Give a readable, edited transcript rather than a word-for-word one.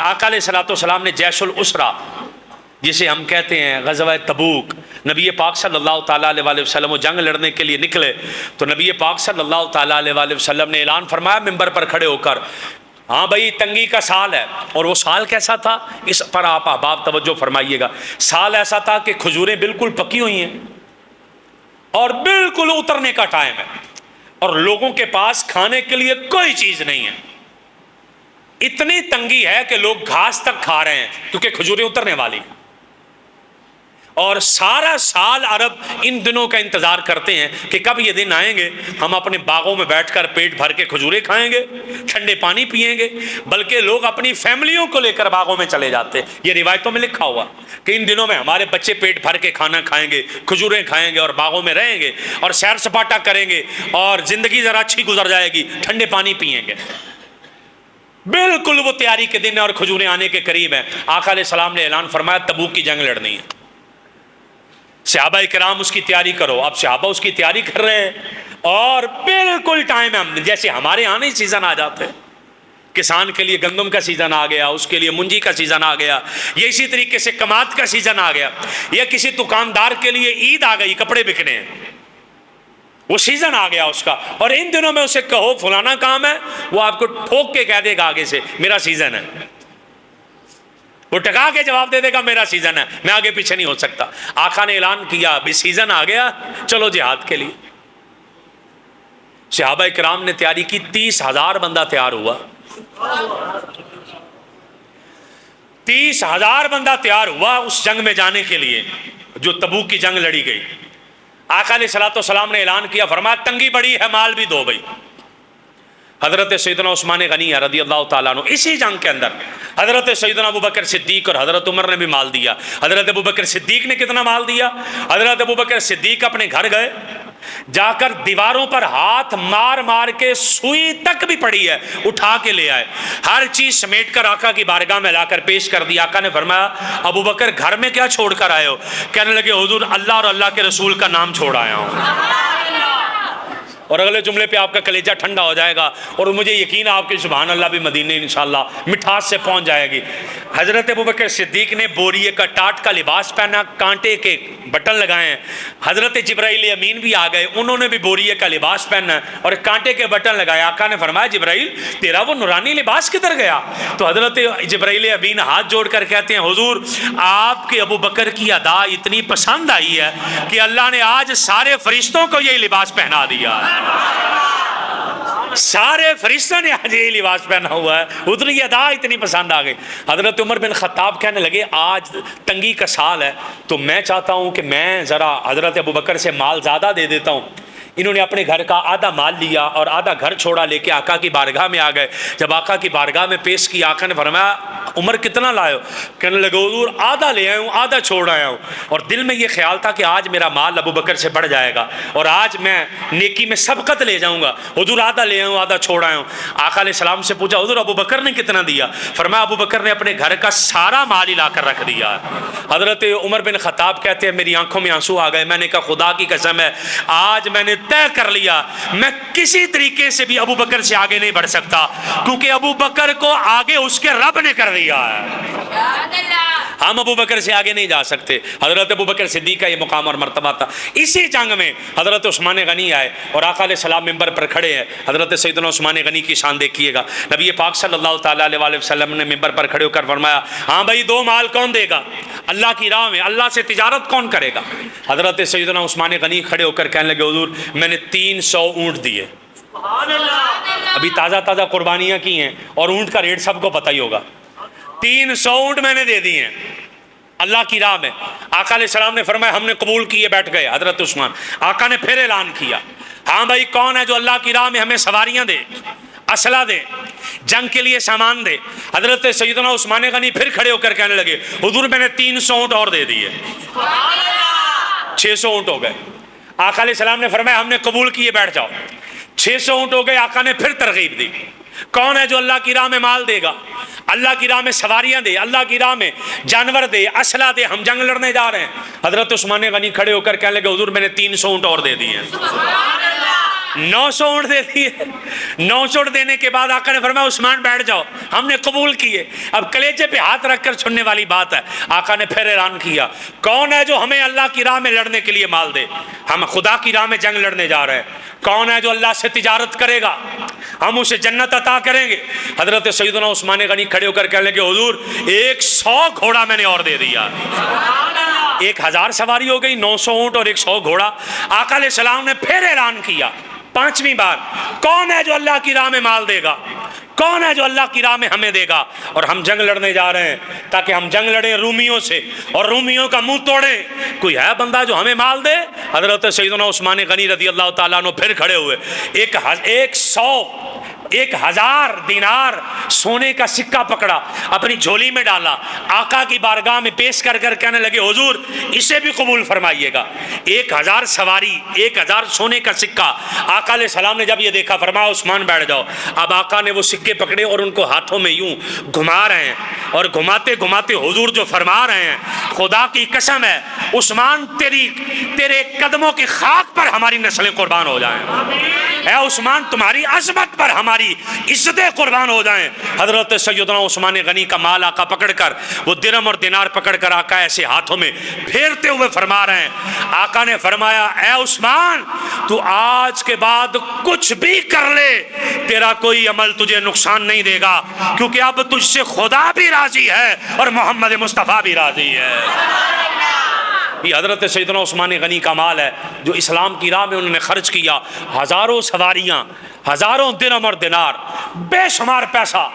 आका अलैहिस्सलातु वस्सलाम ने जैशुल उसरा, जिसे हम कहते हैं ग़ज़वा तबूक, नबी पाक सल्लल्लाहु ताला अलैहि वसल्लम वो जंग लड़ने के लिए निकले, तो नबी पाक सल्लल्लाहु ताला अलैहि वसल्लम ने ऐलान फरमाया मिंबर पर खड़े होकर, हाँ भाई तंगी का साल है। और वो साल कैसा था, इस पर आप अहबाब तवज्जो फरमाइएगा। साल ऐसा था कि खजूरें बिल्कुल पकी हुई हैं और बिल्कुल उतरने का टाइम है और लोगों के पास खाने के लिए कोई चीज़ नहीं है। इतनी तंगी है कि लोग घास तक खा रहे हैं क्योंकि खजूरें उतरने वाली। और सारा साल अरब इन दिनों का इंतज़ार करते हैं कि कब ये दिन आएंगे, हम अपने बागों में बैठकर पेट भर के खजूरें खाएंगे, ठंडे पानी पिएंगे। बल्कि लोग अपनी फैमिलियों को लेकर बागों में चले जाते हैं। ये रिवायतों में लिखा हुआ कि इन दिनों में हमारे बच्चे पेट भर के खाना खाएंगे, खजूरें खाएंगे और बागों में रहेंगे और सैर सपाटा करेंगे और ज़िंदगी ज़रा अच्छी गुजर जाएगी, ठंडे पानी पिएंगे। बिल्कुल वो तैयारी के दिन है और खजूरें आने के करीब हैं। आका अलैहिस्सलाम ने ऐलान फरमाया तबूक की जंग लड़नी है, सहाबा इकराम उसकी तैयारी करो। अब सहाबा उसकी तैयारी कर रहे हैं और बिल्कुल टाइम है, जैसे हमारे यहाँ नहीं सीज़न आ जाते हैं, किसान के लिए गंदम का सीज़न आ गया, उसके लिए मुंजी का सीज़न आ गया, ये इसी तरीके से कमात का सीज़न आ गया, या किसी दुकानदार के लिए ईद आ गई, कपड़े बिकने हैं, वो सीज़न आ गया उसका। और इन दिनों में उसे कहो फलाना काम है, वो आपको ठोक के कह देगा आगे से मेरा सीज़न है, वो टका के जवाब दे देगा मेरा सीज़न है, मैं आगे पीछे नहीं हो सकता। आका ने ऐलान किया अभी सीज़न आ गया, चलो जिहाद के लिए। सहाबा इकराम ने तैयारी की, 30,000 बंदा तैयार हुआ, 30,000 बंदा तैयार हुआ उस जंग में जाने के लिए जो तबूक की जंग लड़ी गई। आका अलैहिस्सलातु वस्सलाम ने ऐलान किया, फरमाया तंगी बड़ी है, माल भी दो भाई। हज़रत सैयदना उस्मान गनी रज़ी अल्लाह ताला अन्हु, इसी जंग के अंदर हज़रत सैयदना अबू बकर सिद्दीक और हज़रत उमर ने भी माल दिया। हज़रत अबू बकर सिद्दीक ने कितना माल दिया, हज़रत अबू बकर सिद्दीक अपने घर गए, जाकर दीवारों पर हाथ मार मार के सुई तक भी पड़ी है उठा के ले आए, हर चीज़ समेट कर आका की बारगाह में लाकर पेश कर दिया। आका ने फरमाया अबू बकर घर में क्या छोड़ कर आए हो? कहने लगे हुजूर अल्लाह और अल्लाह के रसूल का नाम छोड़ आया हूँ। और अगले जुमले पे आपका कलेजा ठंडा हो जाएगा और मुझे यकीन है आपके सुभान अल्लाह भी मदीने इंशाल्लाह मिठास से पहुंच जाएगी। हज़रत अबू बकर सिद्दीक ने बोरिए का टाट का लिबास पहना, कांटे के बटन लगाए हैं। हज़रत जिब्राइल अमीन भी आ गए, उन्होंने भी बोरिए का लिबास पहना और कांटे के बटन लगाए। आका ने फरमाया जिब्राइल तेरा वो नूरानी लिबास किधर गया? तो हज़रत जिब्राइल अमीन हाथ जोड़ कर कहते हैं हुजूर आपके अबू बकर की अदा इतनी पसंद आई है कि अल्लाह ने आज सारे फरिश्तों को यही लिबास पहना दिया। सारे फरिश्तों ने आज ये लिबास पहना हुआ है, उतनी अदा इतनी पसंद आ गई। हज़रत उमर बिन खत्ताब कहने लगे आज तंगी का साल है तो मैं चाहता हूँ कि मैं ज़रा हज़रत अबू बकर से माल ज़्यादा दे देता हूँ। इन्होंने अपने घर का आधा माल लिया और आधा घर छोड़ा, लेके आका की बारगाह में आ गए। जब आका की बारगाह में पेश किया, आका ने फरमाया उमर कितना लाए? कहने लगे हुजूर आधा ले आया हूँ, आधा छोड़ आया हूँ। और दिल में ये ख्याल था कि आज मेरा माल अबू बकर से बढ़ जाएगा और आज मैं नेकी में सबकत ले जाऊँगा। हुजूर आधा ले आया हूँ, आधा छोड़ आया हूँ। आका अलैहिस्सलाम से पूछा हुजूर अबू बकर ने कितना दिया? फरमाया अबू बकर ने अपने घर का सारा माल ही ला कर रख दिया। हज़रत उमर बिन खत्ताब कहते हैं मेरी आंखों में आंसू आ गए। मैंने कहा खुदा की कसम है आज मैंने तय कर लिया मैं किसी तरीके से भी अबू बकर से आगे नहीं बढ़ सकता, क्योंकि अबू बकर को आगे उसके रब ने कर दिया है, हम अबू बकर से आगे नहीं जा सकते। हज़रत अबू बकर सिद्दीक का ये मुकाम और मर्तबा था। इसी जंग में हज़रत उस्मान गनी आए और आका अलैहिस्सलाम मिंबर पर खड़े हैं। हज़रत सैयदना उस्मान गनी की शान देखिएगा। नबी पाक सल्लल्लाहु ताला अलैहि वसल्लम ने मिंबर पर खड़े होकर फरमाया हाँ भाई दो माल कौन देगा? अल्लाह की राह में अल्लाह से तिजारत कौन करेगा? हज़रत सैयदना उस्मान गनी खड़े होकर कहने लगे हुजूर मैंने 300 ऊँट दिए, अभी ताज़ा ताज़ा कुर्बानियाँ की हैं और ऊँट का रेट सबको पता ही होगा। 300 ऊँट मैंने दे दिए हैं अल्लाह की राह में। आका अलैहिस्सलाम ने फरमाया हमने कबूल किए, बैठ गए हज़रत उस्मान। आका ने फिर ऐलान किया हाँ भाई कौन है जो अल्लाह की राह में हमें सवारियाँ दे, असला दे, जंग के लिए सामान दे? हज़रत सैयदना उस्मान गनी फिर खड़े होकर कहने लगे हुजूर मैंने 300 ऊँट और दे दिए, 600 ऊँट हो गए। आका अलैहिस्सलाम ने फरमाया हमने कबूल किए, बैठ जाओ। 600 ऊँट हो गए। आका ने फिर तरगीब दी कौन है जो अल्लाह की राह में माल देगा, अल्लाह की राह में सवारियां दे, अल्लाह की राह में जानवर दे, असला दे, हम जंग लड़ने जा रहे हैं। हज़रत उस्मान गनी खड़े होकर कहने लगे हुजूर मैंने 300 ऊँट और दे दिए। 900 ऊँट दे दिए। 900 ऊँट देने के बाद आका ने फरमाया उस्मान बैठ जाओ, हमने कबूल किए। अब कलेजे पे हाथ रखकर सुनने वाली बात है। आका ने फिर ऐलान किया, कौन है जो हमें अल्लाह की राह में लड़ने के लिए माल दे? हम खुदा की राह में जंग लड़ने जा रहे हैं। कौन है जो अल्लाह से तिजारत करेगा? हम उसे जन्नत अता करेंगे। हजरत सैयदना उस्मान गनी खड़े होकर कहने लगे, हुजूर 100 घोड़ा मैंने और दे दिया। 1000 सवारी हो गई, 900 ऊँट और 100 घोड़ा। आका अलैहिस्सलाम ने फिर ऐलान किया 5वीं बार, कौन है जो अल्लाह की राह में माल देगा? कौन है जो अल्लाह की राह में हमें देगा? और हम जंग लड़ने जा रहे हैं ताकि हम जंग लड़ें रूमियों से और रूमियों का मुंह तोड़ें। कोई है बंदा जो हमें माल दे? हजरत सैयदना उस्मान गनी रज़ी अल्लाह ताला अन्हु फिर खड़े हुए। 1000 दिनार सोने का सिक्का पकड़ा, अपनी झोली में डाला, आका की बारगाह में पेश कर कर कहने लगे, हुजूर इसे भी कबूल फरमाइएगा। 1000 सवारी, 1000 सोने का सिक्का। आका अलैहिस्सलाम ने जब ये देखा फरमाया उस्मान बैठ जाओ। अब आका ने वो सिक्के पकड़े और उनको हाथों में यूं घुमा रहे हैं और घुमाते घुमाते हुजूर जो फरमा रहे हैं, खुदा की कसम है उस्मान तेरे कदमों की खाक पर हमारी नस्लें कुर्बान हो जाएं। ऐ उस्मान तुम्हारी अजमत पर हमारी इज्जतें कुर्बान हो जाएं। हजरत सैयदना उस्मान गनी का माल आका पकड़कर, वो दिरहम और दिनार पकड़कर आका ऐसे हाथों में फेरते हुए फरमा रहे हैं। आका ने फरमाया, ऐ उस्मान तू आज के बाद कुछ भी कर ले, तेरा कोई अमल तुझे नुकसान नहीं देगा, क्योंकि अब तुझसे खुदा भी राजी है और मोहम्मद मुस्तफ़ा भी राजी है। ये हजरत सैयदना उस्मान गनी का माल है जो इस्लाम की राह में उन्होंने खर्च किया। हज़ारों सवारियाँ, हज़ारों दिरहम और दिनार, बेशुमार पैसा।